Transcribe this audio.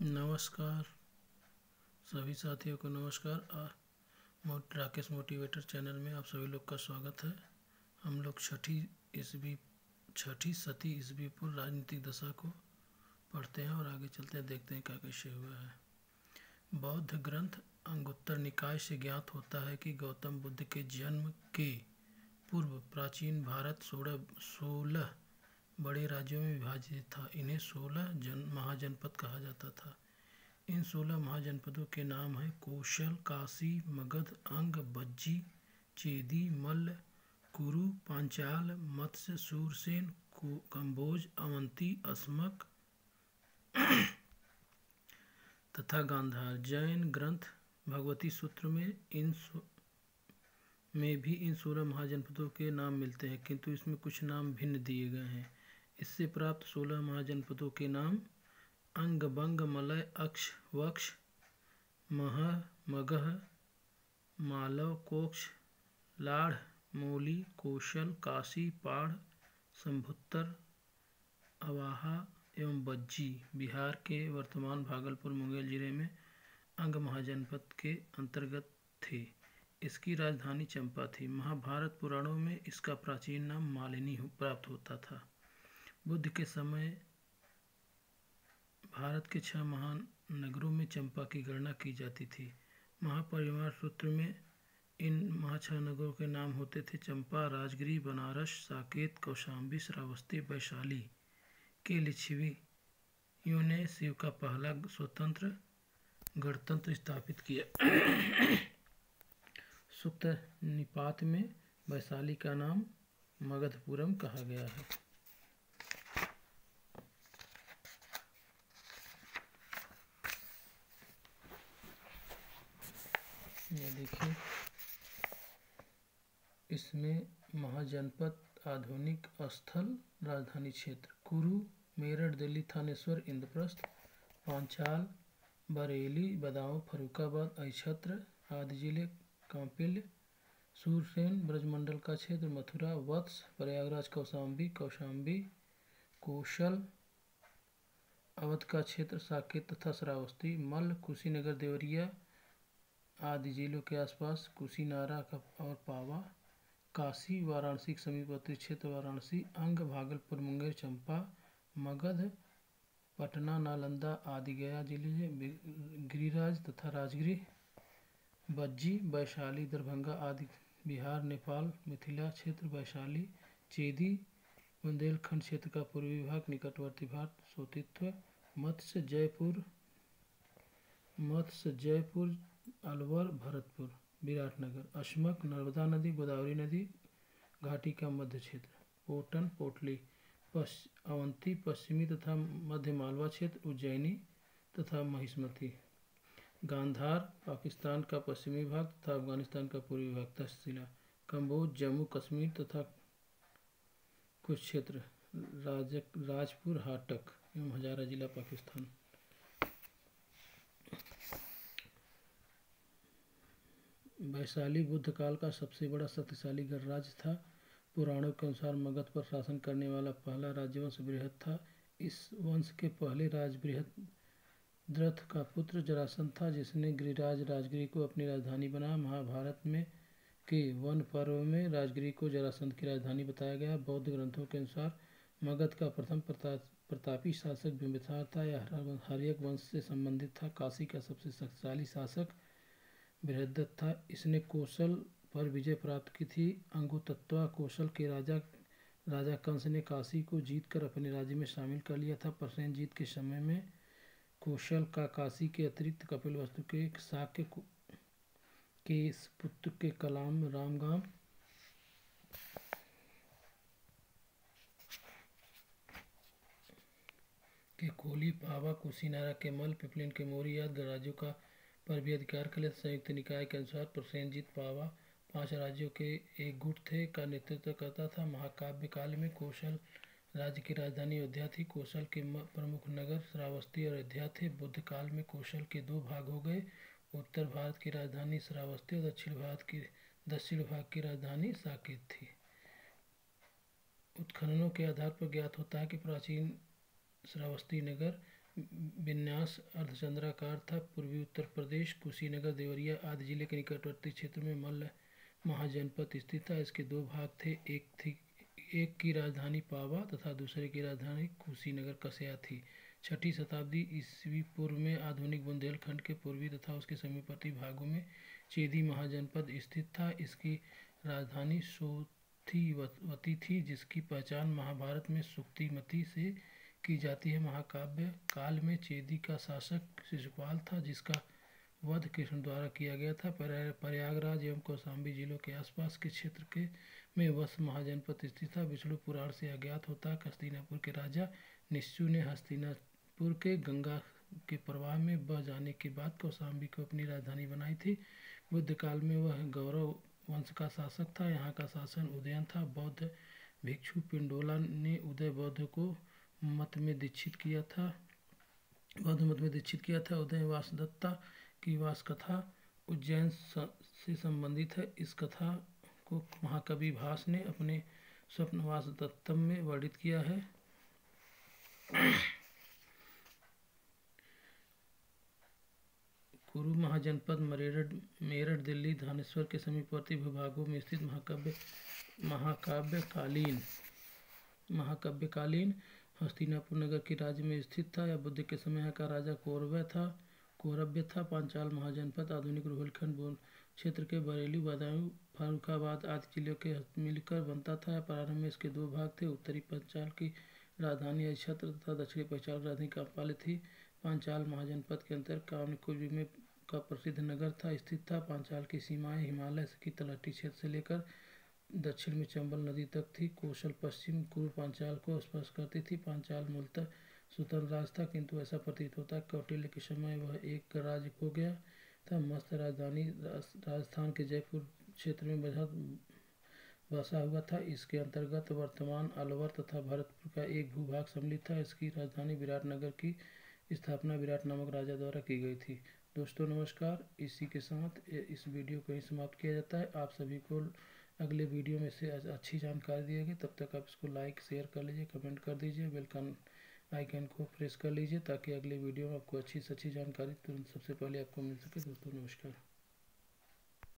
नमस्कार सभी साथियों को नमस्कार। राकेश मोटिवेटर चैनल में आप सभी लोग का स्वागत है। हम लोग छठी सती ईस्वी पूर्व राजनीतिक दशा को पढ़ते हैं और आगे चलते हैं, देखते हैं क्या कैसे हुआ है। बौद्ध ग्रंथ अंगुत्तर निकाय से ज्ञात होता है कि गौतम बुद्ध के जन्म के पूर्व प्राचीन भारत 16 बड़े राज्यों में विभाजित था। इन्हें 16 महाजनपद कहा जाता था। इन 16 महाजनपदों के नाम हैं कौशल, काशी, मगध, अंग, बज्जी, चेदी, मल्ल, कुरु, पांचाल, मत्स्य, सूरसेन, कंबोज, अवंती, अस्मक तथा गांधार। जैन ग्रंथ भगवती सूत्र में भी इन 16 महाजनपदों के नाम मिलते हैं, किंतु इसमें कुछ नाम भिन्न दिए गए हैं। इससे प्राप्त 16 महाजनपदों के नाम अंग, बंग, मलय, अक्ष, वक्ष, मह, मगह, मालव, कोक्ष, लाढ़, मौली, कौशल, काशी, पाढ़, संभुत्तर, अवाहा एवं बज्जी बिहार के वर्तमान भागलपुर मुंगेर जिले में अंग महाजनपद के अंतर्गत थे। इसकी राजधानी चंपा थी। महाभारत पुराणों में इसका प्राचीन नाम मालिनी प्राप्त होता था। बुद्ध के समय भारत के 6 महान नगरों में चंपा की गणना की जाती थी। महापरिवार सूत्र में इन 6 नगरों के नाम होते थे चंपा, राजगिरी, बनारस, साकेत, कौशाम्बी, श्रावस्ती, वैशाली। के लिच्छवियों ने शिव का पहला स्वतंत्र गणतंत्र स्थापित किया। सुक्त निपात में वैशाली का नाम मगधपुरम कहा गया है। ये देखिए, इसमें महाजनपद, आधुनिक स्थल, राजधानी क्षेत्र कुरु, मेरठ, दिल्ली, थानेश्वर, इंद्रप्रस्थ, पांचाल, बरेली, बदाऊं, फर्रुखाबाद, अहिच्छत्र आदि जिले, कांपिल्य, सूरसेन ब्रजमंडल का क्षेत्र, मथुरा, वत्स, प्रयागराज, कौशाम्बी, कौशल, अवध का क्षेत्र, साकेत तथा श्रावस्ती, मल्ल, कुशीनगर, देवरिया आदि जिलों के आसपास, कुशीनारा और पावा, काशी, वाराणसी के समीपवर्ती क्षेत्र वाराणसी, अंग, भागलपुर, मुंगेर, चंपा, मगध, पटना, नालंदा आदि गया जिले, गिरिराज तथा राजगिरी, बज्जी, वैशाली, दरभंगा आदि बिहार, नेपाल, मिथिला क्षेत्र, वैशाली, चेदी, बुंदेलखंड क्षेत्र का पूर्वी भाग, निकटवर्ती भारत, सोतित्व, मत्स्य, जयपुर, अलवर, भरतपुर, विराटनगर, अस्मक, नर्मदा नदी, गोदावरी नदी घाटी का मध्य क्षेत्र, पोटन, पोटली, अवंती, पश्चिमी तथा मध्य मालवा क्षेत्र, उज्जैनी तथा महिष्मती, गांधार, पाकिस्तान का पश्चिमी भाग तथा अफगानिस्तान का पूर्वी भाग, तक्षशिला, कंबोज, जम्मू कश्मीर तथा कुछ क्षेत्र, राजपुर, हाटक एवं हजारा जिला, पाकिस्तान। वैशाली बुद्ध काल का सबसे बड़ा शक्तिशाली गणराज्य था। पुराणों के अनुसार मगध पर शासन करने वाला पहला राजवंश बृहद था। इस वंश के पहले राज बृहद्रथ का पुत्र जरासंध था, जिसने गिरिराज राजगिरी को अपनी राजधानी बनाया। महाभारत में के वन पर्व में राजगिरी को जरासंध की राजधानी बताया गया। बौद्ध ग्रंथों के अनुसार मगध का प्रथम प्रतापी शासक बिंबिसार था। यह हर्यक वंश से संबंधित था। काशी का सबसे शक्तिशाली शासक बृहद्रथ था। इसने कौशल पर विजय प्राप्त की थी। अंगुतत्वा कौशल के राजा कंस ने काशी को जीतकर अपने राज्य में शामिल कर लिया था। प्रसेनजीत के समय में कौशल का काशी के अतिरिक्त कपिलवस्तु के शाक्य के पुत्र के कलाम, रामगाम, के कोली, पावा, कुशीनारा के मल्ल, पिपलिन के मौर्य आदि राज्यों का पर भी अधिकार कर लिया। संयुक्त निकाय के अनुसार प्रसेनजीत पावा 5 राज्यों के एक गुट थे का नेतृत्व करता था। महाकाव्य काल में कौशल राज्य की राजधानी अयोध्या थी। कौशल के प्रमुख नगर श्रावस्ती और अयोध्या थे। बुद्ध काल में कौशल के 2 भाग हो गए। उत्तर भारत की राजधानी श्रावस्ती और दक्षिण भाग की राजधानी साकेत थी। उत्खननों के आधार पर ज्ञात होता है कि प्राचीन श्रावस्ती नगर विन्यास अर्धचंद्राकार था। पूर्वी उत्तर प्रदेश, कुशीनगर, देवरिया आदि जिले के निकटवर्ती क्षेत्र में मल्ल महाजनपद स्थित था। इसके दो भाग थे, एक की राजधानी पावा तथा दूसरे की राजधानी कुशीनगर कस्या थी। 6ठी शताब्दी ईस्वी पूर्व में आधुनिक बुंदेलखंड के पूर्वी तथा उसके समीपवर्ती भागों में चेदी महाजनपद स्थित था। इसकी राजधानी सोथिवती थी, जिसकी पहचान महाभारत में सुक्तिमती से की जाती है। महाकाव्य काल में चेदी का शासक शिशुपाल था, जिसका वध कृष्ण द्वारा किया गया था। प्रयागराज एवं कौशाम्बी जिलों के आसपास के क्षेत्र के में वत्स महाजनपद स्थित था। विष्णु पुराण से अज्ञात होता है हस्तिनापुर के राजा निश्चु ने हस्तिनापुर के गंगा के प्रवाह में बह जाने के बाद कौशाम्बी को अपनी राजधानी बनाई थी। बुद्ध काल में वह गौरव वंश का शासक था। यहाँ का शासन उदयन था। बौद्ध भिक्षु पिंडोला ने उदय बौद्ध को मत में दीक्षित किया था। उदय वासदत्ता की वास कथा उज्जैन से संबंधित है। इस कथा को महाकवि भास ने अपने स्वप्नवासदत्तम में वर्णित किया है। कुरु महाजनपद मेरठ दिल्ली धानेश्वर के समीपवर्ती भूभागों में स्थित महाकाव्यकालीन हस्तिनापुर नगर के राज्य में स्थित था। यह बुद्ध के समय का राजा कौरव्य था। पांचाल महाजनपद आधुनिक रोहिलखंड क्षेत्र के बरेली, बदायूं, फर्रुखाबाद आदि जिलों के मिलकर बनता था। प्रारंभ में इसके दो भाग थे। उत्तरी पांचाल की राजधानी अहिच्छत्र तथा दक्षिणी पांचाल की राजधानी कामपाली थी। पांचाल महाजनपद के अंतर्गत कामनिकुंज में का प्रसिद्ध नगर स्थित था। पांचाल की सीमाएं हिमालय की तलहटी क्षेत्र से लेकर दक्षिण में चंबल नदी तक थी। कौशल पश्चिम पूर्व पांचाल को स्पर्श करती थी। पांचाल मूलतः स्वतंत्र राज्य था, किंतु ऐसा प्रतीत होता है कौटिल्य के समय वह एक राज्य हो गया था। मस्त राजधानी राजस्थान के जयपुर क्षेत्र में बसा हुआ था। इसके अंतर्गत वर्तमान अलवर तथा भरतपुर का एक भूभाग सम्मिलित था। इसकी राजधानी विराटनगर की स्थापना विराट नामक राजा द्वारा की गई थी। दोस्तों नमस्कार, इसी के साथ इस वीडियो को ही समाप्त किया जाता है। आप सभी को अगले वीडियो में से अच्छी जानकारी दी जाएगी। तब तक आप इसको लाइक शेयर कर लीजिए, कमेंट कर दीजिए, बेल आइकन को प्रेस कर लीजिए, ताकि अगले वीडियो में आपको अच्छी से अच्छी जानकारी तुरंत सबसे पहले आपको मिल सके। दोस्तों नमस्कार।